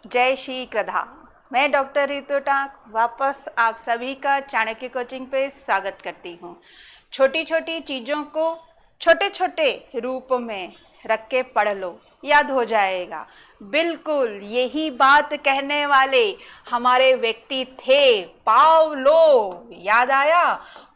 जय श्री कृष्णा। मैं डॉक्टर रितु टाक वापस आप सभी का चाणक्य कोचिंग पे स्वागत करती हूँ। छोटी छोटी चीज़ों को छोटे छोटे रूप में रख के पढ़ लो, याद हो जाएगा। बिल्कुल यही बात कहने वाले हमारे व्यक्ति थे पावलो। याद आया?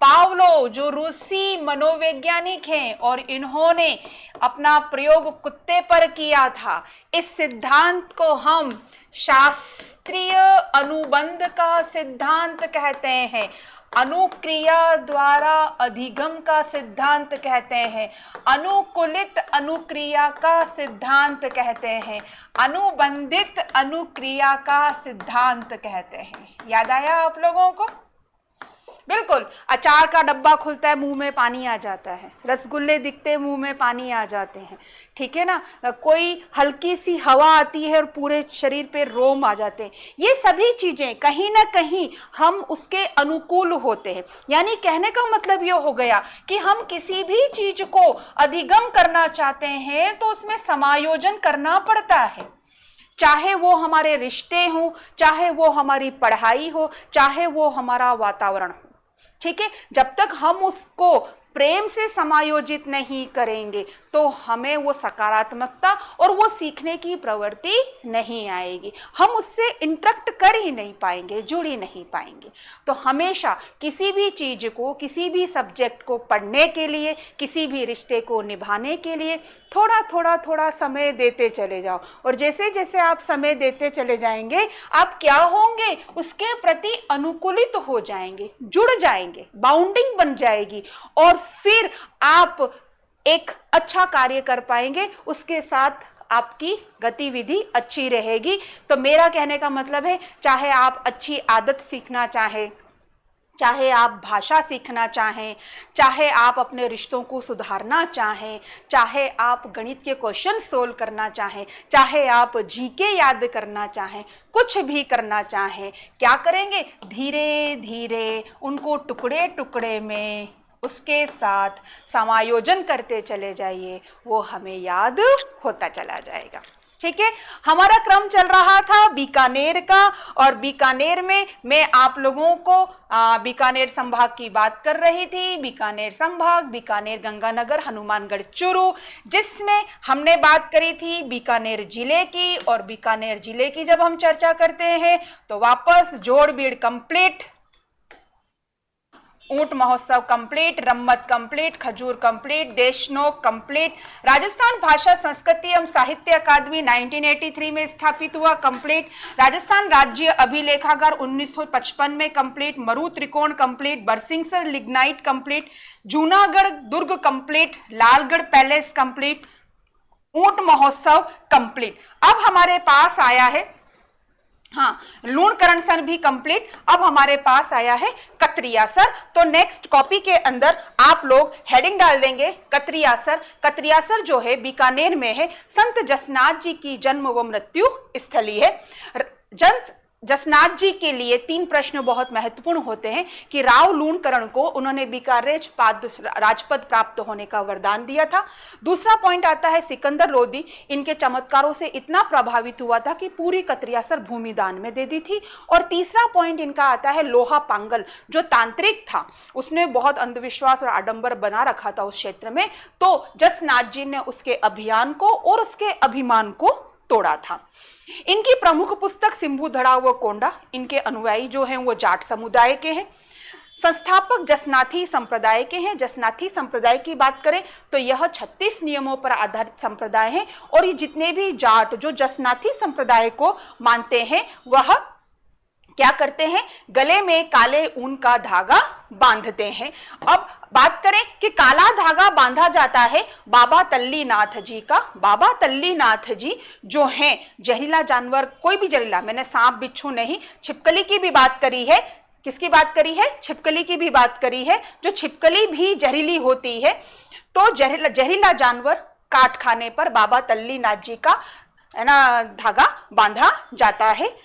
पावलो जो रूसी मनोवैज्ञानिक हैं और इन्होंने अपना प्रयोग कुत्ते पर किया था। इस सिद्धांत को हम शास्त्रीय अनुबंध का सिद्धांत कहते हैं, अनुक्रिया द्वारा अधिगम का सिद्धांत कहते हैं, अनुकूलित अनुक्रिया का सिद्धांत कहते हैं, अनुबंधित अनुक्रिया का सिद्धांत कहते हैं। याद आया आप लोगों को? बिल्कुल। अचार का डब्बा खुलता है, मुंह में पानी आ जाता है। रसगुल्ले दिखते हैं, मुंह में पानी आ जाते हैं। ठीक है ना? कोई हल्की सी हवा आती है और पूरे शरीर पे रोम आ जाते हैं। ये सभी चीजें कहीं ना कहीं हम उसके अनुकूल होते हैं। यानी कहने का मतलब ये हो गया कि हम किसी भी चीज को अधिगम करना चाहते हैं तो उसमें समायोजन करना पड़ता है। चाहे वो हमारे रिश्ते हो, चाहे वो हमारी पढ़ाई हो, चाहे वो हमारा वातावरण हो। ठीक है? जब तक हम उसको प्रेम से समायोजित नहीं करेंगे तो हमें वो सकारात्मकता और वो सीखने की प्रवृत्ति नहीं आएगी। हम उससे इंटरेक्ट कर ही नहीं पाएंगे, जुड़ ही नहीं पाएंगे। तो हमेशा किसी भी चीज को, किसी भी सब्जेक्ट को पढ़ने के लिए, किसी भी रिश्ते को निभाने के लिए थोड़ा समय देते चले जाओ। और जैसे जैसे आप समय देते चले जाएंगे, आप क्या होंगे? उसके प्रति अनुकूलित हो जाएंगे, जुड़ जाएंगे, बाउंडिंग बन जाएगी और फिर आप एक अच्छा कार्य कर पाएंगे। उसके साथ आपकी गतिविधि अच्छी रहेगी। तो मेरा कहने का मतलब है, चाहे आप अच्छी आदत सीखना चाहें, चाहे आप भाषा सीखना चाहें, चाहे आप अपने रिश्तों को सुधारना चाहें, चाहे आप गणित के क्वेश्चन सोल्व करना चाहें, चाहे आप जीके याद करना चाहें, कुछ भी करना चाहें, क्या करेंगे? धीरे धीरे उनको टुकड़े टुकड़े में उसके साथ समायोजन करते चले जाइए, वो हमें याद होता चला जाएगा। ठीक है? हमारा क्रम चल रहा था बीकानेर का, और बीकानेर में मैं आप लोगों को बीकानेर संभाग की बात कर रही थी। बीकानेर संभाग, बीकानेर, गंगानगर, हनुमानगढ़, चूरू, जिसमें हमने बात करी थी बीकानेर जिले की। और बीकानेर जिले की जब हम चर्चा करते हैं तो वापस जोड़बीड़ कंप्लीट, ऊंट महोत्सव कंप्लीट, रम्मत कंप्लीट, खजूर कंप्लीट, देशनोक कंप्लीट, राजस्थान भाषा संस्कृति एवं साहित्य अकादमी 1983 में स्थापित हुआ कंप्लीट, राजस्थान राज्य अभिलेखागार 1955 में कंप्लीट, मरु त्रिकोण complete, Barsinghsar lignite complete, Junagarh दुर्ग कंप्लीट, लालगढ़ पैलेस कंप्लीट, ऊंट महोत्सव कंप्लीट। अब हमारे पास आया है लूणकरणसर भी कंप्लीट। अब हमारे पास आया है कतरियासर। तो नेक्स्ट कॉपी के अंदर आप लोग हेडिंग डाल देंगे कतरियासर। कतरियासर जो है बीकानेर में है। संत जसनाथ जी की जन्म व मृत्यु स्थली है। जसनाथ जी के लिए 3 प्रश्न बहुत महत्वपूर्ण होते हैं कि राव लूणकरण को उन्होंने बीकानेर राजपद प्राप्त होने का वरदान दिया था। दूसरा पॉइंट आता है सिकंदर लोदी इनके चमत्कारों से इतना प्रभावित हुआ था कि पूरी कतरियासर भूमि दान में दे दी थी। और तीसरा पॉइंट इनका आता है लोहा पांगल, जो तांत्रिक था, उसने बहुत अंधविश्वास और आडंबर बना रखा था उस क्षेत्र में। तो जसनाथ जी ने उसके अभियान को और उसके अभिमान को तोड़ा था। इनकी प्रमुख पुस्तक सिंभू धड़ा व कोंडा। इनके अनुयायी जो हैं वो जाट समुदाय के हैं। संस्थापक जसनाथी संप्रदाय के हैं। जसनाथी संप्रदाय की बात करें तो यह 36 नियमों पर आधारित संप्रदाय है। और ये जितने भी जाट जो जसनाथी संप्रदाय को मानते हैं वह क्या करते हैं? गले में काले ऊन का धागा बांधते हैं। अब बात करें कि काला धागा बांधा जाता है बाबा तल्लीनाथ जी का। बाबा तल्लीनाथ जी जो हैं जहरीला जानवर, कोई भी जहरीला, मैंने सांप बिच्छू नहीं, छिपकली की भी बात करी है। किसकी बात करी है? छिपकली की भी बात करी है। जो छिपकली भी जहरीली होती है, तो जहरीला जानवर काट खाने पर बाबा तल्लीनाथ जी का धागा बांधा जाता है।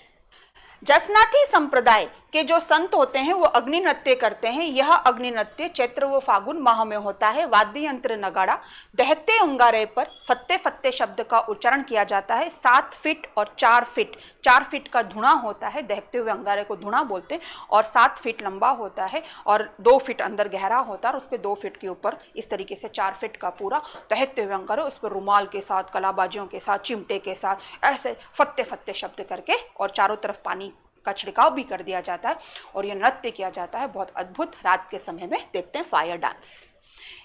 जसनाथी संप्रदाय के जो संत होते हैं वो अग्नि नृत्य करते हैं। यह अग्नि नृत्य चैत्र व फागुन माह में होता है। वाद्य यंत्र नगाड़ा, दहकते अंगारे पर फत्ते फत्ते शब्द का उच्चारण किया जाता है। 7 फीट और 4 फीट, 4 फीट का धुना होता है, दहकते हुए अंगारे को धुना बोलते हैं, और 7 फीट लंबा होता है और 2 फीट अंदर गहरा होता है, और उस पर 2 फीट के ऊपर इस तरीके से 4 फीट का पूरा दहकते हुए अंगारे, उस पर रुमाल के साथ, कलाबाजियों के साथ, चिमटे के साथ ऐसे फत्ते फत्ते शब्द करके और चारों तरफ पानी का छिड़काव भी कर दिया जाता है और यह नृत्य किया जाता है। बहुत अद्भुत, रात के समय में देखते हैं फायर डांस।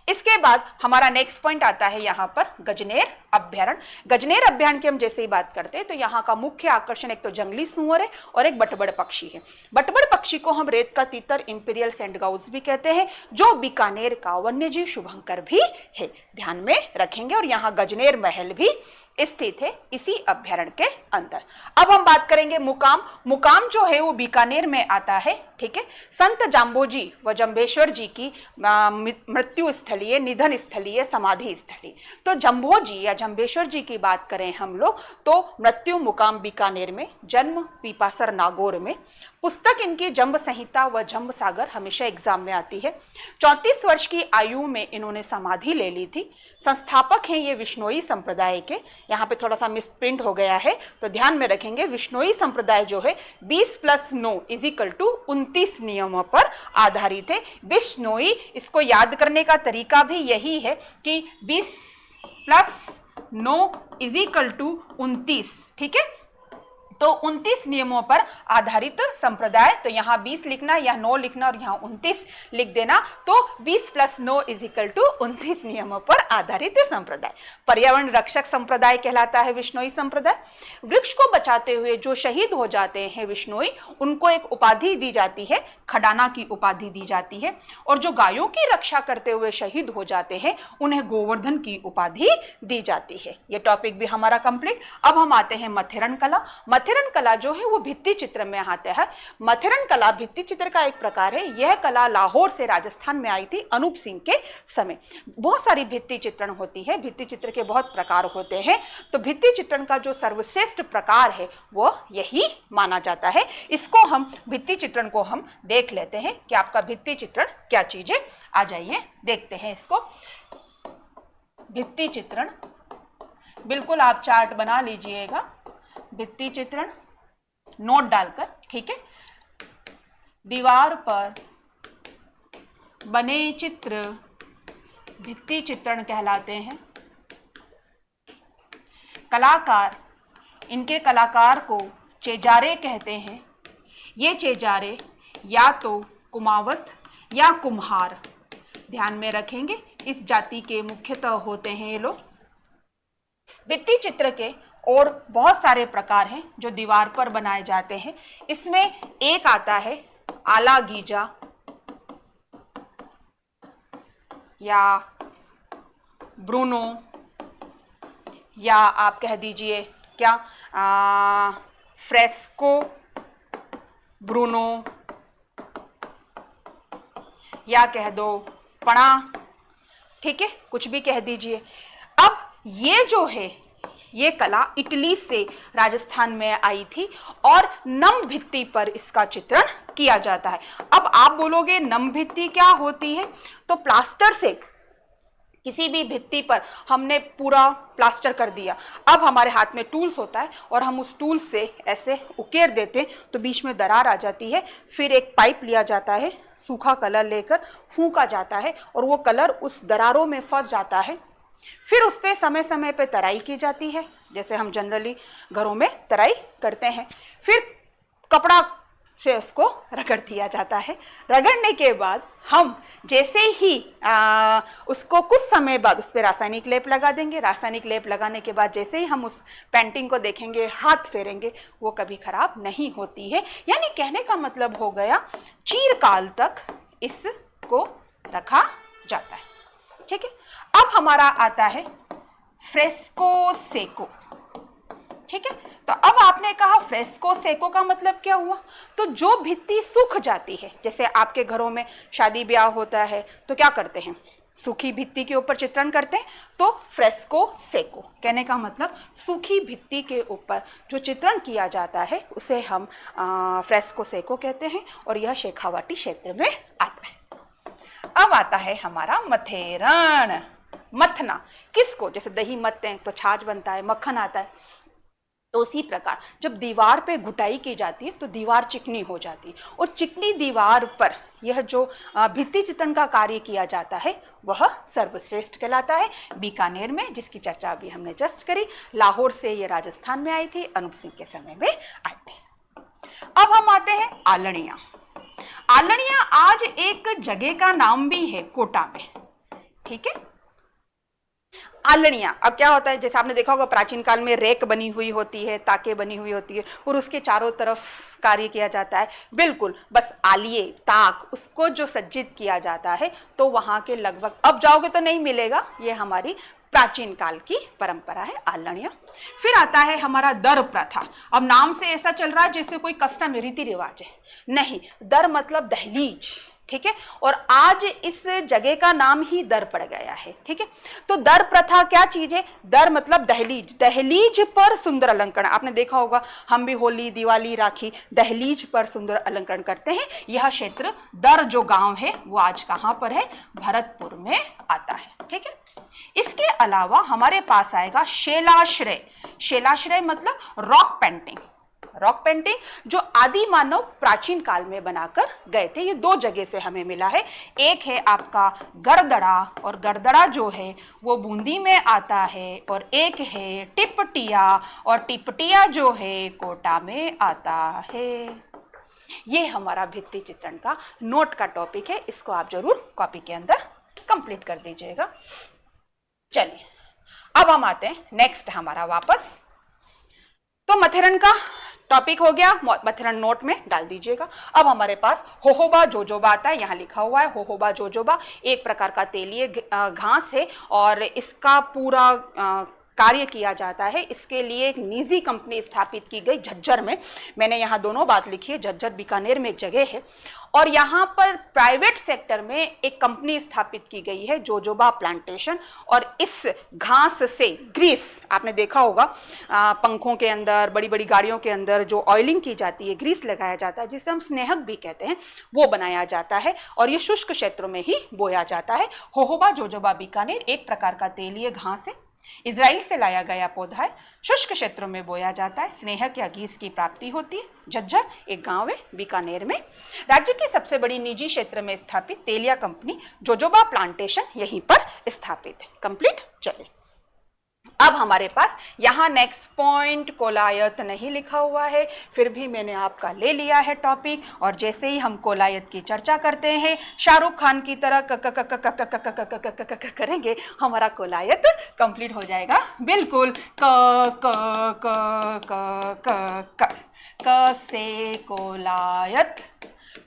इसके बाद हमारा नेक्स्ट पॉइंट आता है यहाँ पर गजनेर अभ्यारण्य। गजनेर अभ्यारण्य की हम जैसे ही बात करते हैं तो यहाँ का मुख्य आकर्षण एक तो जंगली सूअर है और एक बटबड़ पक्षी है। बटबड़ पक्षी को हम रेत का तीतर, इंपीरियल सैंडगाउस भी कहते हैं, जो बीकानेर का वन्यजीव शुभंकर भी है, ध्यान में रखेंगे। और यहाँ गजनेर महल भी स्थित है इसी अभ्यारण्य के अंदर। अब हम बात करेंगे मुकाम। मुकाम जो है वो बीकानेर में आता है, ठीक है। संत जाम्बोजी व जम्भेश्वर जी की मृत्यु स्थलीय, निधन स्थलीय, समाधि स्थली। तो जम्भोजी या जम्भेश्वर जी की बात करें हम लोग तो मृत्यु मुकाम बीकानेर में, जन्म पीपासर नागौर में। पुस्तक इनकी जंब संहिता व जंब सागर हमेशा एग्जाम में आती है। 34 वर्ष की आयु में इन्होंने समाधि ले ली थी। संस्थापक हैं ये विश्नोई संप्रदाय के। यहाँ पे थोड़ा सा मिसप्रिंट हो गया है तो ध्यान में रखेंगे। विश्नोई संप्रदाय जो है 20 + 9 = 29 नियमों पर आधारित है। विश्नोई, इसको याद करने का तरीका भी यही है कि 20 + 9 = 29, ठीक है। तो 29 नियमों पर आधारित संप्रदाय, तो यहाँ 20 लिखना या 9 लिखना और यहाँ 29 लिख देना। तो 20 + 9 = 29 नियमों पर आधारित संप्रदाय। पर्यावरण रक्षक संप्रदाय कहलाता है विश्नोई संप्रदाय। वृक्ष को बचाते हुए जो शहीद हो जाते हैं विश्नोई, उनको एक उपाधि दी जाती है, खडाना की उपाधि दी जाती है। और जो गायों की रक्षा करते हुए शहीद हो जाते हैं उन्हें गोवर्धन की उपाधि दी जाती है। ये टॉपिक भी हमारा कंप्लीट। अब हम आते हैं मथेरन कला। मथेरन कला जो है वो भित्ति चित्र में आता है। मथेरन कला भित्ति चित्र का एक प्रकार है। यह कला लाहौर से राजस्थान में आई थी अनूप सिंह के समय। बहुत सारी भित्ति चित्रण होती है, भित्ति चित्र के बहुत प्रकार होते हैं। तो भित्ति चित्रण का जो सर्वश्रेष्ठ प्रकार है वो यही माना जाता है। इसको हम भित्ति चित्रण को हम देख लेते हैं कि आपका भित्ति चित्रण क्या चीज है। आ जाइए देखते हैं इसको। भित्ति चित्रण, बिल्कुल आप चार्ट बना लीजिएगा, भित्ति चित्रण नोट डालकर, ठीक है। दीवार पर बने चित्र भित्ति चित्रण कहलाते हैं। कलाकार, इनके कलाकार को चेजारे कहते हैं। ये चेजारे या तो कुमावत या कुम्हार, ध्यान में रखेंगे, इस जाति के मुख्यतः होते हैं ये लोग। भित्ति चित्र के और बहुत सारे प्रकार हैं जो दीवार पर बनाए जाते हैं। इसमें एक आता है आला गीजा या ब्रूनो, या आप कह दीजिए क्या फ्रेस्को ब्रूनो, या कह दो पणा, ठीक है, कुछ भी कह दीजिए। अब ये जो है ये कला इटली से राजस्थान में आई थी और नम भित्ति पर इसका चित्रण किया जाता है। अब आप बोलोगे नम भित्ति क्या होती है? तो प्लास्टर से किसी भी भित्ति पर हमने पूरा प्लास्टर कर दिया, अब हमारे हाथ में टूल्स होता है और हम उस टूल से ऐसे उकेर देते हैं तो बीच में दरार आ जाती है। फिर एक पाइप लिया जाता है, सूखा कलर लेकर फूंका जाता है और वो कलर उस दरारों में फंस जाता है। फिर उस पर समय समय पे तराई की जाती है, जैसे हम जनरली घरों में तराई करते हैं। फिर कपड़ा से उसको रगड़ दिया जाता है। रगड़ने के बाद हम जैसे ही उसको कुछ समय बाद उस पर रासायनिक लेप लगा देंगे। रासायनिक लेप लगाने के बाद जैसे ही हम उस पेंटिंग को देखेंगे, हाथ फेरेंगे, वो कभी खराब नहीं होती है। यानी कहने का मतलब हो गया चिरकाल तक इसको रखा जाता है, ठीक है। अब हमारा आता है फ्रेस्को सेको, ठीक है। तो अब आपने कहा फ्रेस्को सेको का मतलब क्या हुआ? तो जो भित्ति सूख जाती है, जैसे आपके घरों में शादी ब्याह होता है तो क्या करते हैं, सूखी भित्ति के ऊपर चित्रण करते हैं तो फ्रेस्को सेको। कहने का मतलब सूखी भित्ति के ऊपर जो चित्रण किया जाता है उसे हम फ्रेस्को सेको कहते हैं और यह शेखावाटी क्षेत्र में आता है। अब आता है हमारा मथेरण। मथना किसको, जैसे दही मथते हैं तो छाछ बनता है, मक्खन आता है, तो उसी प्रकार जब दीवार पे घुटाई की जाती है तो दीवार चिकनी हो जाती है और चिकनी दीवार पर यह जो भित्ति चित्रण का कार्य किया जाता है वह सर्वश्रेष्ठ कहलाता है। बीकानेर में, जिसकी चर्चा अभी हमने जस्ट करी, लाहौर से ये राजस्थान में आई थी, अनूप सिंह के समय में आई थी। अब हम आते हैं आलणिया। आलणिया आज एक जगह का नाम भी है कोटा में, ठीक है। आलणिया अब क्या होता है, जैसे आपने देखा होगा प्राचीन काल में रेक बनी हुई होती है, ताके बनी हुई होती है और उसके चारों तरफ कार्य किया जाता है। बिल्कुल बस आलिए ताक उसको जो सज्जित किया जाता है तो वहां के लगभग, अब जाओगे तो नहीं मिलेगा, ये हमारी प्राचीन काल की परंपरा है आलणिया। फिर आता है हमारा दर प्रथा। अब नाम से ऐसा चल रहा है जैसे कोई कस्टम रीति रिवाज है, नहीं, दर मतलब दहलीज, ठीक है, और आज इस जगह का नाम ही दर पड़ गया है, ठीक है। तो दर प्रथा क्या चीज है, दर मतलब दहलीज, दहलीज पर सुंदर अलंकरण। आपने देखा होगा हम भी होली दिवाली राखी दहलीज पर सुंदर अलंकरण करते हैं। यह क्षेत्र दर जो गांव है वो आज कहां पर है, भरतपुर में आता है, ठीक है। इसके अलावा हमारे पास आएगा शैलाश्रय। शैलाश्रय मतलब रॉक पेंटिंग। रॉक पेंटिंग जो आदि मानव प्राचीन काल में बनाकर गए थे, ये दो जगह से हमें मिला है। एक है आपका गरदड़ा, और गरदड़ा जो है वो बूंदी में आता है, और एक है टिपटिया, और टिपटिया जो है कोटा में आता है। ये हमारा भित्ति चित्रण का नोट का टॉपिक है, इसको आप जरूर कॉपी के अंदर कंप्लीट कर दीजिएगा। चलिए अब हम आते हैं नेक्स्ट हमारा वापस, तो मथेरन का टॉपिक हो गया, मथेरन नोट में डाल दीजिएगा। अब हमारे पास होहोबा जोजोबा आता है, यहाँ लिखा हुआ है होहोबा जोजोबा, एक प्रकार का तेलीय घास है और इसका पूरा कार्य किया जाता है। इसके लिए एक निजी कंपनी स्थापित की गई झज्जर में, मैंने यहाँ दोनों बात लिखी है, झज्जर बीकानेर में एक जगह है, और यहाँ पर प्राइवेट सेक्टर में एक कंपनी स्थापित की गई है जोजोबा प्लांटेशन, और इस घास से ग्रीस, आपने देखा होगा पंखों के अंदर, बड़ी बड़ी गाड़ियों के अंदर जो ऑयलिंग की जाती है, ग्रीस लगाया जाता है जिसे हम स्नेहक भी कहते हैं, वो बनाया जाता है और ये शुष्क क्षेत्रों में ही बोया जाता है। होहोबा जोजोबा बीकानेर एक प्रकार का तेलीय घास है, इजराइल से लाया गया पौधा है, शुष्क क्षेत्रों में बोया जाता है, स्नेहक या घीस की प्राप्ति होती है। झज्जर एक गांव है बीकानेर में। राज्य की सबसे बड़ी निजी क्षेत्र में स्थापित तेलिया कंपनी जोजोबा प्लांटेशन यहीं पर स्थापित है। कंप्लीट। चलिए अब हमारे पास यहाँ नेक्स्ट पॉइंट कोलायत नहीं लिखा हुआ है, फिर भी मैंने आपका ले लिया है टॉपिक, और जैसे ही हम कोलायत की चर्चा करते हैं शाहरुख खान की तरह करेंगे, हमारा कोलायत कंप्लीट हो जाएगा। बिल्कुल क क क क क क से कोलायत।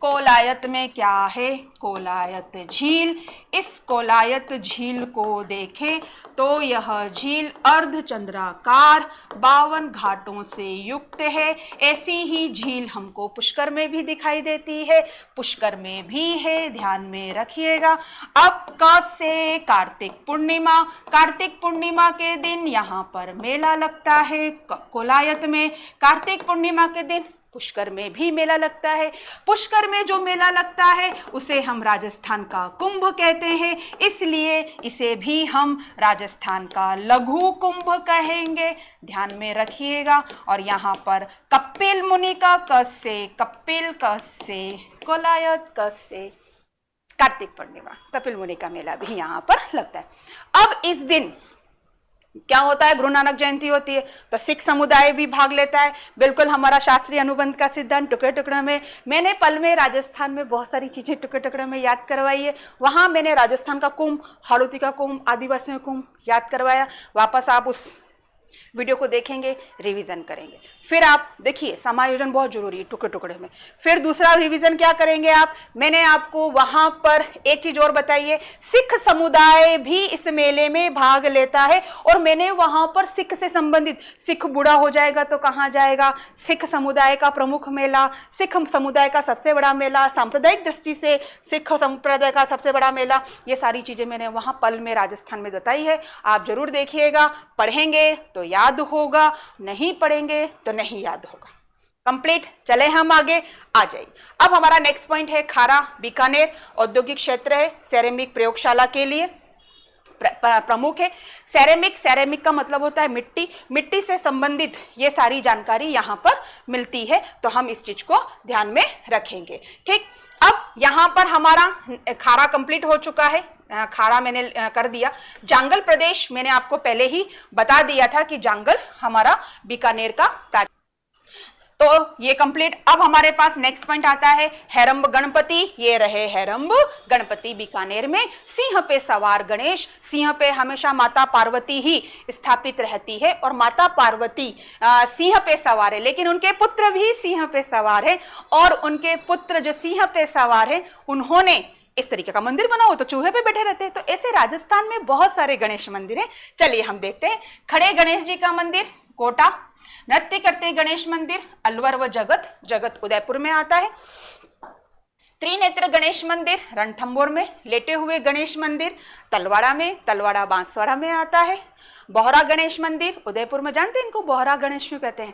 कोलायत में क्या है, कोलायत झील। इस कोलायत झील को देखें तो यह झील अर्धचंद्राकार 52 घाटों से युक्त है। ऐसी ही झील हमको पुष्कर में भी दिखाई देती है, पुष्कर में भी है, ध्यान में रखिएगा। अब क से कार्तिक पूर्णिमा। कार्तिक पूर्णिमा के दिन यहाँ पर मेला लगता है कोलायत में। कार्तिक पूर्णिमा के दिन पुष्कर में भी मेला लगता है। पुष्कर में जो मेला लगता है उसे हम राजस्थान का कुंभ कहते हैं, इसलिए इसे भी हम राजस्थान का लघु कुंभ कहेंगे, ध्यान में रखिएगा। और यहाँ पर कपिल मुनि का कस से, कपिल कस से कोलायत, कस से कार्तिक पूर्णिमा, कपिल मुनि का मेला भी यहाँ पर लगता है। अब इस दिन क्या होता है, गुरु नानक जयंती होती है तो सिख समुदाय भी भाग लेता है। बिल्कुल हमारा शास्त्रीय अनुबंध का सिद्धांत टुकड़े टुकड़े में, मैंने पल में राजस्थान में बहुत सारी चीजें टुकड़े टुकड़े में याद करवाई है। वहां मैंने राजस्थान का कुंभ, हाड़ौती का कुंभ, आदिवासियों का कुंभ याद करवाया। वापस आप उस वीडियो को देखेंगे, रिवीजन करेंगे। फिर आप देखिए समायोजन बहुत जरूरी है टुकड़े टुकड़े में। फिर दूसरा रिवीजन क्या करेंगे आप, मैंने आपको वहां पर एक चीज और बताई है, सिख समुदाय भी इस मेले में भाग लेता है। और मैंने वहां पर सिख से संबंधित, सिख बूढ़ा हो जाएगा तो कहां जाएगा, सिख समुदाय का प्रमुख मेला, सिख समुदाय का सबसे बड़ा मेला, सांप्रदायिक दृष्टि से सिख संप्रदाय का सबसे बड़ा मेला, ये सारी चीजें मैंने वहां पल में राजस्थान में बताई है। आप जरूर देखिएगा, पढ़ेंगे तो याद होगा, नहीं पढ़ेंगे तो नहीं याद होगा। कंप्लीट। चले हम आगे, आ जाइए। अब हमारा नेक्स्ट पॉइंट है खारा, बीकानेर औद्योगिक क्षेत्र है, सेरेमिक प्रयोगशाला के लिए प्रमुख है। सेरेमिक का मतलब होता है मिट्टी, मिट्टी से संबंधित ये सारी जानकारी यहां पर मिलती है, तो हम इस चीज को ध्यान में रखेंगे। ठीक, अब यहां पर हमारा खारा कंप्लीट हो चुका है, खाड़ा मैंने कर दिया। जांगल प्रदेश मैंने आपको पहले ही बता दिया था कि जांगल हमारा बीकानेर का, तो ये कंप्लीट। अब हमारे पास नेक्स्ट पॉइंट आता है हेरंब गणपति। ये रहे हेरंब गणपति बीकानेर में। सिंह पे सवार गणेश, सिंह पे हमेशा माता पार्वती ही स्थापित रहती है और माता पार्वती सिंह पे सवार है, लेकिन उनके पुत्र भी सिंह पे सवार है। और उनके पुत्र जो सिंह पे सवार है उन्होंने इस तरीके का मंदिर बना हो तो चूहे पे बैठे रहते हैं। तो ऐसे राजस्थान में बहुत सारे गणेश मंदिर हैं। चलिए हम देखते हैं। खड़े गणेश जी का मंदिर कोटा, नृत्य करते गणेश मंदिर अलवर व जगत उदयपुर में आता है। त्रिनेत्र गणेश मंदिर रणथंभौर में। लेटे हुए गणेश मंदिर तलवाड़ा में, तलवाड़ा बांसवाड़ा में आता है। बोहरा गणेश मंदिर उदयपुर में। जानते हैं इनको बोहरा गणेश क्यों कहते हैं?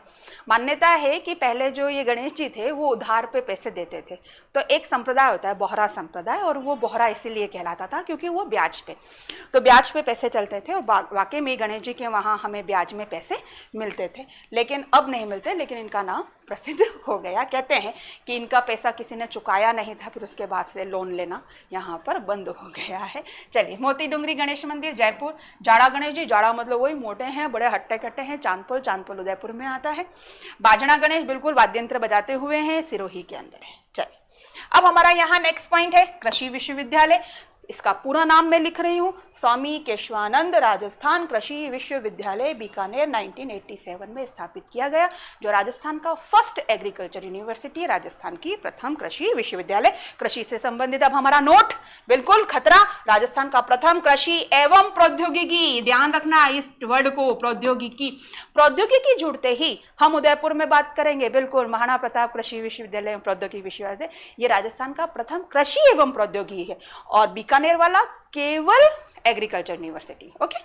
मान्यता है कि पहले जो ये गणेश जी थे वो उधार पे पैसे देते थे, तो एक संप्रदाय होता है बोहरा संप्रदाय, और वो बोहरा इसीलिए कहलाता था क्योंकि वो ब्याज पे पैसे चलते थे। और वाकई में गणेश जी के वहाँ हमें ब्याज में पैसे मिलते थे, लेकिन अब नहीं मिलते। लेकिन इनका नाम प्रसिद्ध हो गया। कहते हैं कि इनका पैसा किसी ने चुकाया नहीं था, फिर उसके बाद से लोन लेना यहाँ पर बंद हो गया है। चलिए, मोती डूंगरी गणेश मंदिर जयपुर। जाड़ा गणेश जी, जाड़ा मतलब वही मोटे हैं, बड़े हट्टे कट्टे हैं। चांदपुर उदयपुर में आता है। बाजना गणेश बिल्कुल वाद्यंत्र बजाते हुए हैं, सिरोही के अंदर है। चलिए, अब हमारा यहाँ नेक्स्ट पॉइंट है कृषि विश्वविद्यालय। इसका पूरा नाम मैं लिख रही हूँ, स्वामी केशवानंद राजस्थान कृषि विश्वविद्यालय बीकानेर 1987 में स्थापित किया गया, जो राजस्थान का फर्स्ट एग्रीकल्चर यूनिवर्सिटी, राजस्थान की प्रथम कृषि विश्वविद्यालय। कृषि से संबंधित अब हमारा नोट बिल्कुल खतरा, राजस्थान का प्रथम कृषि एवं प्रौद्योगिकी, ध्यान रखना इस वर्ड को, प्रौद्योगिकी जुड़ते ही हम उदयपुर में बात करेंगे। बिल्कुल, महाराणा प्रताप कृषि विश्वविद्यालय प्रौद्योगिकी विश्वविद्यालय, ये राजस्थान का प्रथम कृषि एवं प्रौद्योगिकी है। और बीकानेर वाला केवल agriculture university. Okay.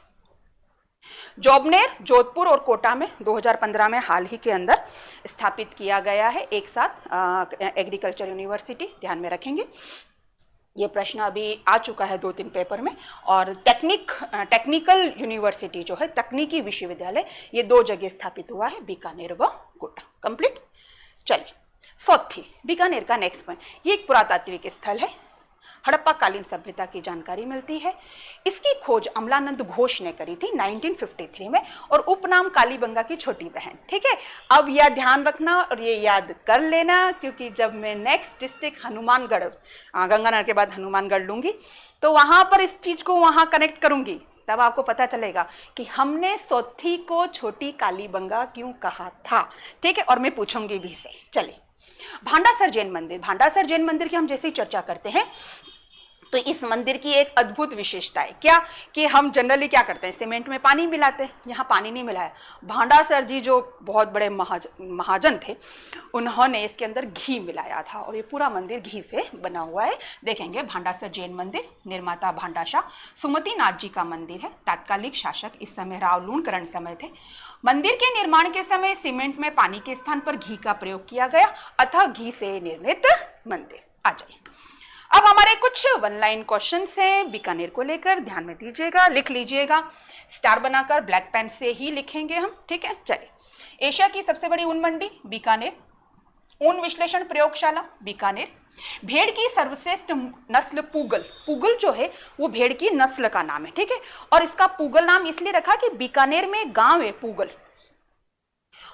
Jobner Jodhpur और कोटा में 2015 में हाल ही के अंदर स्थापित किया गया है एक साथ एग्रीकल्चर यूनिवर्सिटी, ध्यान में रखेंगे। ये प्रश्न अभी आ चुका है 2-3 पेपर में। और टेक्निकल यूनिवर्सिटी जो है, तकनीकी विश्वविद्यालय, ये 2 जगह स्थापित हुआ है, बीकानेर व कोटा। कंप्लीट। चलिए, सौथी बीकानेर का नेक्स्ट पॉइंट, ये एक पुरातात्विक स्थल है। हड़प्पा कालीन सभ्यता की जानकारी मिलती है। इसकी खोज अमलानंद घोष ने करी थी 1953 में, और उपनाम कालीबंगा की छोटी बहन। ठीक है, अब यह ध्यान रखना और ये याद कर लेना, क्योंकि जब मैं नेक्स्ट डिस्ट्रिक्ट हनुमानगढ़, गंगानगर के बाद हनुमानगढ़ लूंगी, तो वहां पर इस चीज को वहां कनेक्ट करूंगी, तब आपको पता चलेगा कि हमने सौथी को छोटी कालीबंगा क्यों कहा था। ठीक है, और मैं पूछूंगी भी से। चलिए, भांडासर जैन मंदिर। भांडासर जैन मंदिर की हम जैसे ही चर्चा करते हैं तो इस मंदिर की एक अद्भुत विशेषता है क्या, कि हम जनरली क्या करते हैं, सीमेंट में पानी मिलाते हैं। यहाँ पानी नहीं मिलाया। भांडासर जी जो बहुत बड़े महाजन थे, उन्होंने इसके अंदर घी मिलाया था, और ये पूरा मंदिर घी से बना हुआ है। देखेंगे, भांडासर जैन मंदिर, निर्माता भांडाशाह सुमति नाथ जी का मंदिर है। तात्कालिक शासक इस समय राव लूणकरण समय थे। मंदिर के निर्माण के समय सीमेंट में पानी के स्थान पर घी का प्रयोग किया गया, अतः घी से निर्मित मंदिर। आ जाइए, अब हमारे कुछ 1 लाइन क्वेश्चंस हैं बीकानेर को लेकर, ध्यान में दीजिएगा, लिख लीजिएगा। स्टार बनाकर ब्लैक पेन से ही लिखेंगे हम। ठीक है, चलिए। एशिया की सबसे बड़ी ऊन मंडी बीकानेर। ऊन विश्लेषण प्रयोगशाला बीकानेर। भेड़ की सर्वश्रेष्ठ नस्ल पूगल। पूगल जो है वो भेड़ की नस्ल का नाम है। ठीक है, और इसका पूगल नाम इसलिए रखा कि बीकानेर में गांव है पूगल,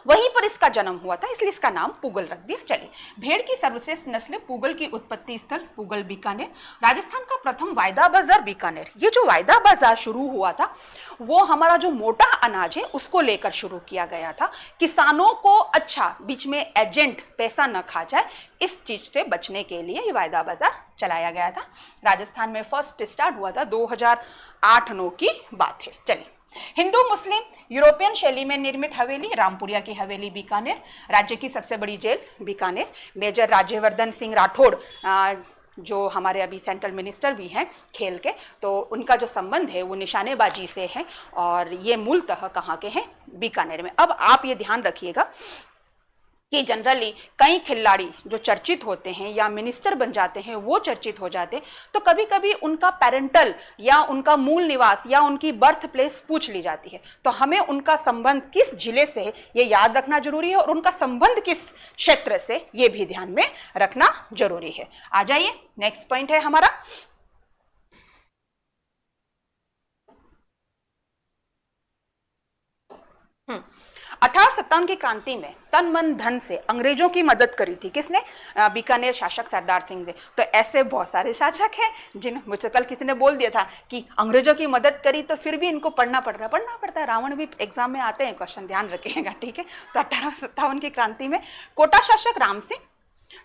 वहीं पर इसका जन्म हुआ था, इसलिए इसका नाम पूगल रख दिया। चलिए, भेड़ की सर्वश्रेष्ठ नस्ल पूगल की उत्पत्ति स्थल पूगल बीकानेर। राजस्थान का प्रथम वायदा बाजार बीकानेर। ये जो वायदा बाजार शुरू हुआ था वो हमारा जो मोटा अनाज है उसको लेकर शुरू किया गया था। किसानों को अच्छा, बीच में एजेंट पैसा न खा जाए, इस चीज से बचने के लिए ये वायदा बाजार चलाया गया था। राजस्थान में फर्स्ट स्टार्ट हुआ था 2008-9 की बात है। चलिए, हिंदू मुस्लिम यूरोपियन शैली में निर्मित हवेली रामपुरिया की हवेली बीकानेर। राज्य की सबसे बड़ी जेल बीकानेर। मेजर राज्यवर्धन सिंह राठौड़ जो हमारे अभी सेंट्रल मिनिस्टर भी हैं खेल के, तो उनका जो संबंध है वो निशानेबाजी से है और ये मूलतः कहाँ के हैं? बीकानेर में। अब आप ये ध्यान रखिएगा कि जनरली कई खिलाड़ी जो चर्चित होते हैं या मिनिस्टर बन जाते हैं, वो चर्चित हो जाते हैं, तो कभी कभी उनका पेरेंटल या उनका मूल निवास या उनकी बर्थ प्लेस पूछ ली जाती है। तो हमें उनका संबंध किस जिले से है ये याद रखना जरूरी है और उनका संबंध किस क्षेत्र से ये भी ध्यान में रखना जरूरी है। आ जाइए, नेक्स्ट पॉइंट है हमारा 1857 की क्रांति में तन मन धन से अंग्रेजों की मदद करी थी। किसने? बीकानेर शासक सरदार सिंह ने। तो ऐसे बहुत सारे शासक हैं जिन, मुझसे कल किसी ने बोल दिया था कि अंग्रेजों की मदद करी तो फिर भी इनको पढ़ना पड़ता है। रावण भी एग्जाम में आते हैं क्वेश्चन, ध्यान रखिएगा, ठीक है। तो 1857 की क्रांति में कोटा शासक राम सिंह,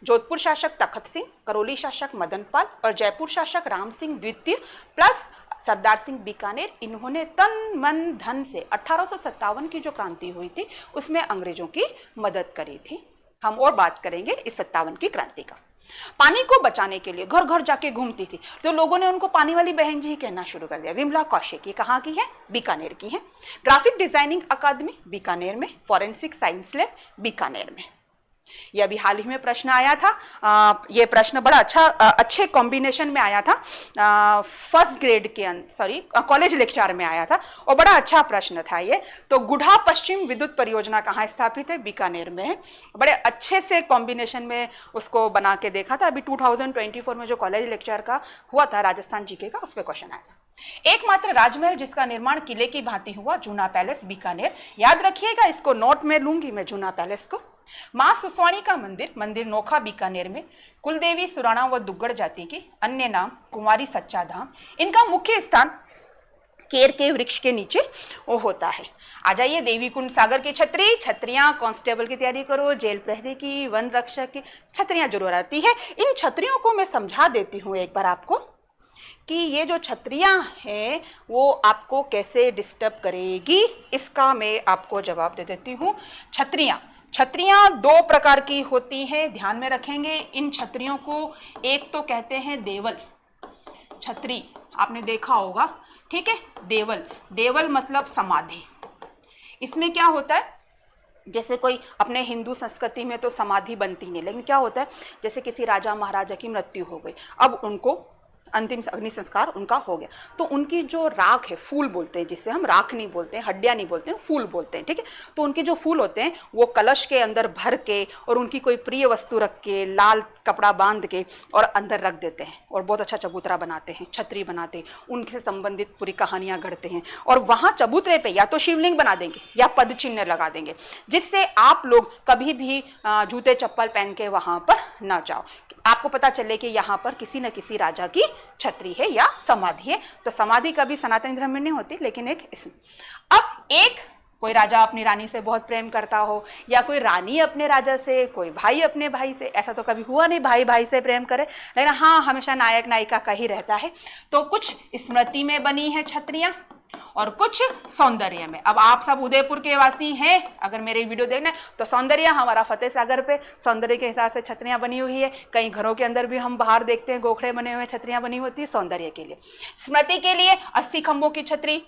जोधपुर शासक तखत सिंह, करौली शासक मदन पाल और जयपुर शासक राम सिंह द्वितीय प्लस सरदार सिंह बीकानेर, इन्होंने तन मन धन से 1857 की जो क्रांति हुई थी उसमें अंग्रेजों की मदद करी थी। हम और बात करेंगे इस 57 की क्रांति का। पानी को बचाने के लिए घर घर जाके घूमती थी, तो लोगों ने उनको पानी वाली बहन जी कहना शुरू कर दिया। विमला कौशिक, ये कहाँ की है? बीकानेर की है। ग्राफिक डिजाइनिंग अकादमी बीकानेर में। फॉरेंसिक साइंस लैब बीकानेर में। ये अभी हाल ही में प्रश्न आया था। ये प्रश्न बड़ा अच्छे कॉम्बिनेशन में आया था, फर्स्ट ग्रेड के कॉलेज लेक्चर में आया था और बड़ा अच्छा प्रश्न था ये। तो गुढ़ा पश्चिम विद्युत परियोजना कहाँ स्थापित है? बीकानेर में है। बड़े अच्छे से कॉम्बिनेशन में उसको बना के देखा था। अभी 2024 में जो कॉलेज लेक्चर का हुआ था राजस्थान जीके का, उस पर क्वेश्चन आया था। एकमात्र राजमहल जिसका निर्माण किले की भांति हुआ, जूना पैलेस बीकानेर। याद रखिएगा, इसको नोट में लूंगी मैं जूना पैलेस को। मां सुसवाणी का मंदिर नोखा बीकानेर में। कुलदेवी सुराणा व दुग्गड़ जाति की, अन्य नाम कुंवारी सच्चा धाम। इनका मुख्य स्थान केर के वृक्ष के नीचे वो होता है। आ जाइए, देवी कुंड सागर की छतरी। छतरियां कांस्टेबल की तैयारी करो, जेल प्रहरी की, वन रक्षक की छतरियां जरूर आती है। इन छतरियों को मैं समझा देती हूँ एक बार आपको कि ये जो छतरियां हैं वो आपको कैसे डिस्टर्ब करेगी, इसका मैं आपको जवाब दे देती हूँ। छतरियां दो प्रकार की होती हैं, ध्यान में रखेंगे। इन छतरियों को एक तो कहते हैं देवल छतरी, आपने देखा होगा, ठीक है। देवल मतलब समाधि। इसमें क्या होता है, जैसे कोई अपने हिंदू संस्कृति में तो समाधि बनती नहीं, लेकिन क्या होता है, जैसे किसी राजा महाराजा की मृत्यु हो गई, अब उनको अंतिम अग्नि संस्कार उनका हो गया, तो उनकी जो राख है, फूल बोलते हैं जिससे हम राख नहीं बोलते हैं, हड्डियां नहीं बोलते हैं, फूल बोलते हैं, ठीक है। तो उनके जो फूल होते हैं वो कलश के अंदर भर के और उनकी कोई प्रिय वस्तु रख के, लाल कपड़ा बांध के और अंदर रख देते हैं और बहुत अच्छा चबूतरा बनाते हैं, छतरी बनाते हैं, उनसे संबंधित पूरी कहानियां गढ़ते हैं और वहां चबूतरे पे या तो शिवलिंग बना देंगे या पद चिन्ह लगा देंगे, जिससे आप लोग कभी भी जूते चप्पल पहन के वहां पर ना जाओ, आपको पता चले कि यहाँ पर किसी न किसी राजा की छतरी है या समाधि है। तो समाधि कभी सनातन धर्म में नहीं होती, लेकिन एक इसमें। अब एक कोई राजा अपनी रानी से बहुत प्रेम करता हो या कोई रानी अपने राजा से, कोई भाई अपने भाई से, ऐसा तो कभी हुआ नहीं भाई भाई से प्रेम करे, लेकिन हाँ हमेशा नायक नायिका का ही रहता है। तो कुछ स्मृति में बनी है छतरियां और कुछ सौंदर्य में। अब आप सब उदयपुर के वासी हैं, अगर मेरे वीडियो देखना है तो सौंदर्य हमारा फतेह सागर पे सौंदर्य के हिसाब से छतरियां बनी हुई है। कई घरों के अंदर भी हम बाहर देखते हैं गोखड़े बने हुए छतरियां बनी होती है सौंदर्य के लिए। स्मृति के लिए 80 खंभों की छतरी,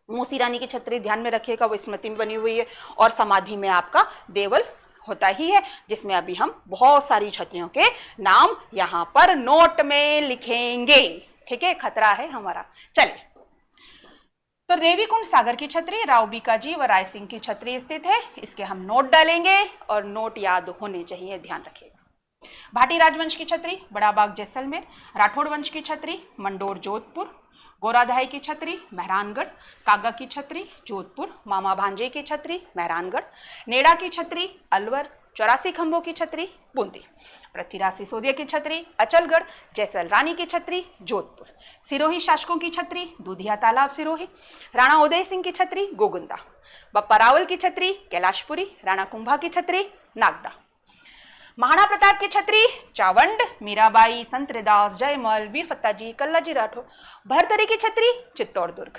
मूसी रानी की छतरी ध्यान में रखिएगा, वो स्मृति में बनी हुई है। और समाधि में आपका देवल होता ही है, जिसमें अभी हम बहुत सारी छतरियों के नाम यहाँ पर नोट में लिखेंगे, ठीक है, खतरा है हमारा। चलिए, तो देवी कुंड सागर की छतरी, राव बीकाजी व राय सिंह की छतरी स्थित है। इसके हम नोट डालेंगे और नोट याद होने चाहिए, ध्यान रखिएगा। भाटी राजवंश की छतरी बड़ा बाग जैसलमेर, राठौड़ वंश की छतरी मंडोर जोधपुर, गोराधाई की छतरी मेहरानगढ़, कागा की छतरी जोधपुर, मामा भांजे की छतरी मेहरानगढ़, नेड़ा की छतरी अलवर, 84 खंभों की छतरी बूंदी, पृथ्वीराज सिसोदिया की छतरी अचलगढ़, जैसल रानी की छतरी जोधपुर, सिरोही शासकों की छतरी दूधिया तालाब सिरोही, राणा उदय सिंह की छतरी गोगुंदा, बप्पा रावल की छतरी कैलाशपुरी, राणा कुंभा की छतरी नागदा, महाराणा प्रताप की छतरी चावंड, मीराबाई, संत रैदास, जयमल, वीर फत्ताजी, कल्लाजी राठौर, भरतरी की छतरी चित्तौड़ दुर्ग।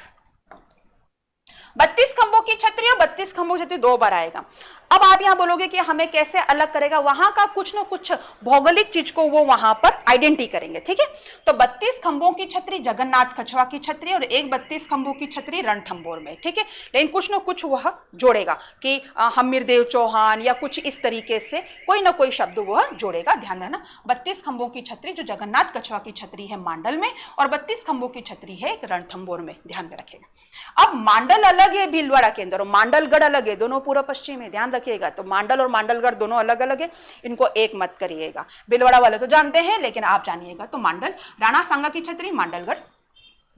32 खंभों की छतरी और 32 खंभों की छतरी 2 बार आएगा। अब आप यहां बोलोगे कि हमें कैसे अलग करेगा, वहां का कुछ ना कुछ भौगोलिक चीज को वो वहां पर आइडेंटिटी करेंगे, ठीक है। तो 32 खंभों की छतरी जगन्नाथ कछवा की छतरी और एक 32 खंभों की छतरी रणथंभौर में, ठीक है। लेकिन कुछ ना कुछ वह जोड़ेगा कि हमीरदेव चौहान या कुछ इस तरीके से कोई ना कोई शब्द वह जोड़ेगा, ध्यान रखना। 32 खंभों की छतरी जो जगन्नाथ कछवा की छतरी है मांडल में, और 32 खंभों की छतरी है रणथंभौर में, ध्यान में रखेगा। अब मांडल अलग है भीलवाड़ा के अंदर और मांडलगढ़ अलग है, दोनों पूर्व पश्चिम में, ध्यान रखिएगा। तो मांडल और मांडलगढ़ दोनों अलग अलग है, इनको एक मत करिएगा। भीलवाड़ा वाले तो जानते हैं लेकिन आप जानिएगा। तो मांडल, राणा सांगा की छतरी मांडलगढ़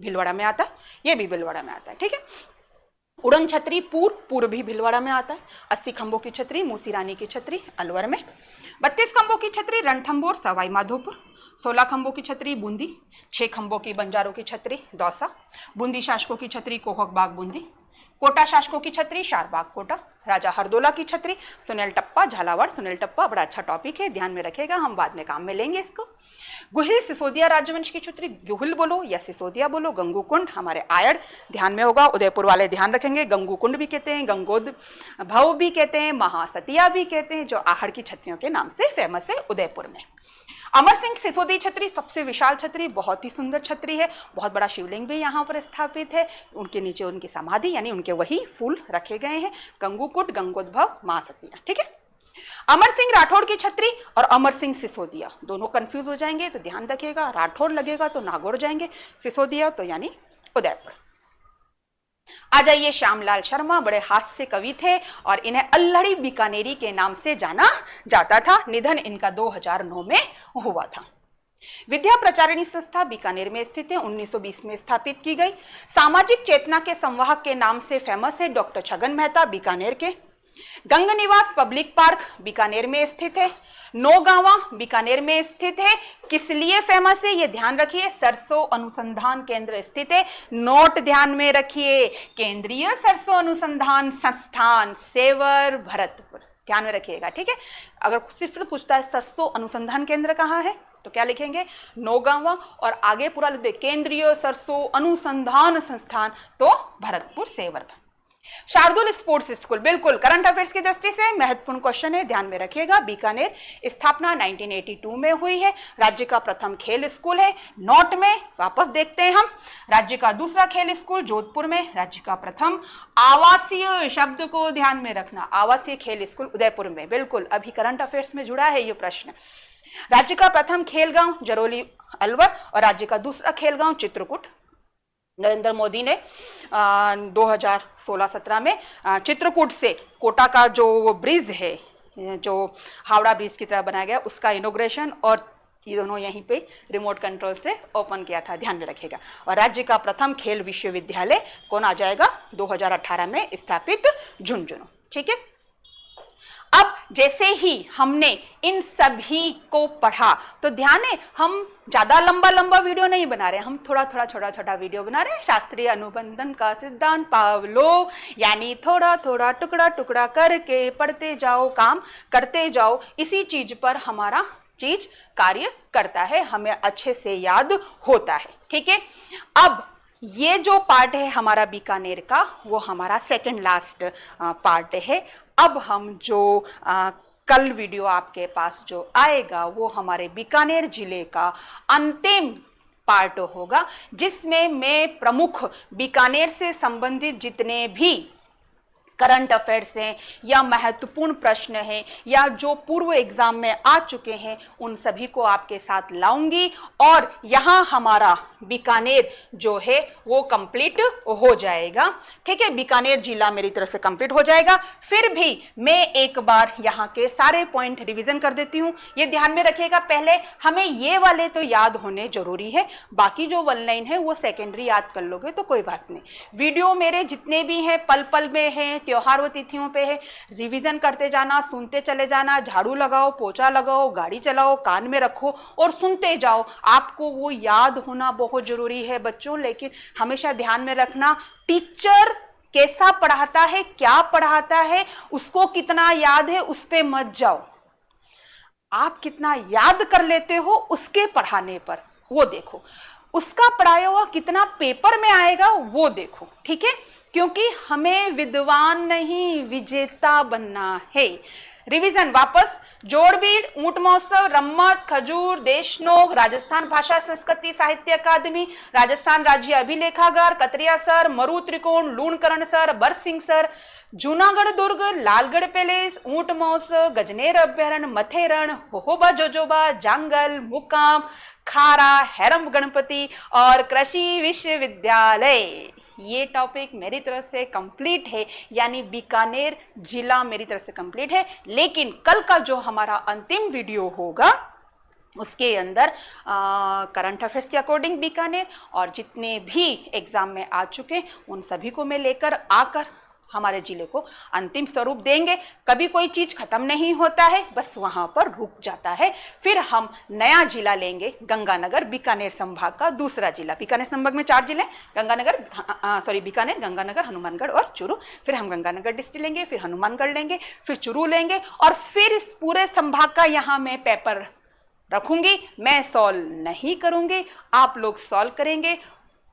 भीलवाड़ा में आता है, ये भी भीलवाड़ा में आता है, ठीक है। उड़न छतरी पूर्व भी भीलवाड़ा में आता है। 80 खंभों की छतरी मूसी रानी की छतरी अलवर में। 32 खंभों की छतरी रणथंभौर सवाई माधोपुर। 16 खंभों की छतरी बूंदी। 6 खंभों की बंजारों की छतरी दौसा। बूंदी शासकों की छतरी कोहक बाग बूंदी। कोटा शासकों की छतरी शारबाग कोटा। राजा हरदोला की छतरी सुनील टप्पा झालावाड़। सुनील टप्पा बड़ा अच्छा टॉपिक है, ध्यान में रखेगा, हम बाद में काम में लेंगे इसको। गुहिल सिसोदिया राजवंश की छतरी, गुहिल बोलो या सिसोदिया बोलो। गंगूकुंड हमारे आयड़ ध्यान में होगा, उदयपुर वाले ध्यान रखेंगे। गंगूकुंड भी कहते हैं, गंगोद भव भी कहते हैं, महासतिया भी कहते हैं, जो आहड़ की छतरियों के नाम से फेमस है उदयपुर में। अमर सिंह सिसोदी छतरी सबसे विशाल छतरी, बहुत ही सुंदर छतरी है। बहुत बड़ा शिवलिंग भी यहाँ पर स्थापित है, उनके नीचे उनकी समाधि यानी उनके वही फूल रखे गए हैं। गंगूकुट, गंगोद्भव, मां सतिया, ठीक है। अमर सिंह राठौड़ की छतरी और अमर सिंह सिसोदिया दोनों कंफ्यूज हो जाएंगे, तो ध्यान रखिएगा। राठौड़ लगेगा तो नागौर जाएंगे, सिसोदिया तो यानी उदयपुर। आ जाइए, श्यामलाल शर्मा बड़े हास्य कवि थे और इन्हें अल्लड़ी बीकानेरी के नाम से जाना जाता था। निधन इनका 2009 में हुआ था। विद्या प्रचारिणी संस्था बीकानेर में स्थित है, 1920 में स्थापित की गई। सामाजिक चेतना के संवाहक के नाम से फेमस है डॉक्टर छगन मेहता बीकानेर के। गंग निवास पब्लिक पार्क बीकानेर में स्थित है। नौगावा बीकानेर में स्थित है। किस लिए फेमस है ये ध्यान रखिए, सरसों अनुसंधान केंद्र स्थित है। नोट ध्यान में रखिए, केंद्रीय सरसों अनुसंधान संस्थान सेवर भरतपुर, ध्यान में रखिएगा, ठीक है। अगर सिर्फ पूछता है सरसों अनुसंधान केंद्र कहाँ है तो क्या लिखेंगे, नौगावा, और आगे पूरा लिख दे केंद्रीय सरसों अनुसंधान संस्थान तो भरतपुर सेवर। शार्दुल स्पोर्ट्स स्कूल, बिल्कुल करंट अफेयर्स की दृष्टि से महत्वपूर्ण क्वेश्चन है, ध्यान में रखिएगा। बीकानेर, स्थापना 1982 में हुई है। राज्य का प्रथम खेल स्कूल है। नोट में वापस देखते हैं हम, राज्य का दूसरा खेल स्कूल जोधपुर में। राज्य का प्रथम आवासीय, शब्द को ध्यान में रखना, आवासीय खेल स्कूल उदयपुर में, बिल्कुल अभी करंट अफेयर्स में जुड़ा है ये प्रश्न। राज्य का प्रथम खेल गांव जरोली अलवर और राज्य का दूसरा खेल गांव चित्रकूट। नरेंद्र मोदी ने 2016-17 में चित्रकूट से कोटा का जो ब्रिज है, जो हावड़ा ब्रिज की तरह बनाया गया, उसका इनोग्रेशन और ये दोनों यहीं पे रिमोट कंट्रोल से ओपन किया था, ध्यान में रखिएगा। और राज्य का प्रथम खेल विश्वविद्यालय कौन आ जाएगा, 2018 में स्थापित झुंझुनू, ठीक है। अब जैसे ही हमने इन सभी को पढ़ा तो ध्यान है, हम ज्यादा लंबा लंबा वीडियो नहीं बना रहे हैं, हम थोड़ा थोड़ा छोटा छोटा वीडियो बना रहे हैं। शास्त्रीय अनुबंधन का सिद्धांत पावलोव, यानी थोड़ा थोड़ा टुकड़ा टुकड़ा करके पढ़ते जाओ, काम करते जाओ, इसी चीज पर हमारा चीज कार्य करता है, हमें अच्छे से याद होता है, ठीक है। अब ये जो पार्ट है हमारा बीकानेर का, वो हमारा सेकंड लास्ट पार्ट है। अब हम जो कल वीडियो आपके पास जो आएगा वो हमारे बीकानेर जिले का अंतिम पार्ट होगा, जिसमें मैं प्रमुख बीकानेर से संबंधित जितने भी करंट अफेयर्स हैं या महत्वपूर्ण प्रश्न हैं या जो पूर्व एग्जाम में आ चुके हैं उन सभी को आपके साथ लाऊंगी और यहाँ हमारा बीकानेर जो है वो कंप्लीट हो जाएगा। ठीक है, बीकानेर जिला मेरी तरफ से कंप्लीट हो जाएगा। फिर भी मैं एक बार यहाँ के सारे पॉइंट रिवीजन कर देती हूँ। ये ध्यान में रखिएगा, पहले हमें ये वाले तो याद होने जरूरी है, बाकी जो वन लाइन है वो सेकेंडरी याद कर लोगे तो कोई बात नहीं। वीडियो मेरे जितने भी हैं पल पल में हैं, त्योहार व तिथियों पे है, रिवीजन करते जाना, सुनते चले जाना, झाड़ू लगाओ, पोछा लगाओ, गाड़ी चलाओ, कान में रखो और सुनते जाओ। आपको वो याद होना बहुत जरूरी है बच्चों, लेकिन हमेशा ध्यान में रखना टीचर कैसा पढ़ाता है, क्या पढ़ाता है, उसको कितना याद है उस पे मत जाओ। आप कितना याद कर लेते हो उसके पढ़ाने पर वो देखो, उसका पढ़ाया हुआ कितना पेपर में आएगा वो देखो। ठीक है, क्योंकि हमें विद्वान नहीं विजेता बनना है। रिवीजन वापस, जोड़बीड़, ऊंट महोत्सव, रम्मत, खजूर, देशनोक, राजस्थान भाषा संस्कृति साहित्य अकादमी, राजस्थान राज्य अभिलेखागार, कतरिया सर, मरु त्रिकोण, लूणकरण सर, बरसिंह सर, जूनागढ़ दुर्ग, लालगढ़ पैलेस, ऊंट महोत्सव, गजनेर अभ्यारण्य, मथेरण, होहोबा जोजोबा, जांगल, मुकाम, खारा, हैरम गणपति और कृषि विश्वविद्यालय। ये टॉपिक मेरी तरफ से कंप्लीट है, यानी बीकानेर जिला मेरी तरफ से कंप्लीट है। लेकिन कल का जो हमारा अंतिम वीडियो होगा उसके अंदर करंट अफेयर्स के अकॉर्डिंग बीकानेर और जितने भी एग्जाम में आ चुके उन सभी को मैं लेकर आकर हमारे जिले को अंतिम स्वरूप देंगे। कभी कोई चीज खत्म नहीं होता है, बस वहां पर रुक जाता है। फिर हम नया जिला लेंगे, गंगानगर, बीकानेर संभाग का दूसरा जिला। बीकानेर संभाग में 4 जिले, बीकानेर, गंगानगर, हनुमानगढ़ और चूरू। फिर हम गंगानगर डिस्ट्रिक्ट लेंगे, फिर हनुमानगढ़ लेंगे, फिर चूरू लेंगे और फिर इस पूरे संभाग का यहाँ मैं पेपर रखूंगी। मैं सॉल्व नहीं करूंगी, आप लोग सॉल्व करेंगे।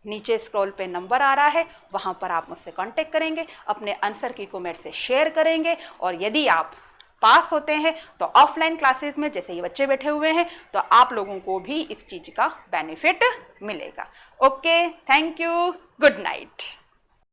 नीचे स्क्रॉल पे नंबर आ रहा है, वहां पर आप मुझसे कांटेक्ट करेंगे, अपने आंसर की को मेरे से शेयर करेंगे। और यदि आप पास होते हैं तो ऑफलाइन क्लासेस में जैसे ये बच्चे बैठे हुए हैं तो आप लोगों को भी इस चीज का बेनिफिट मिलेगा। Okay, thank you, good night.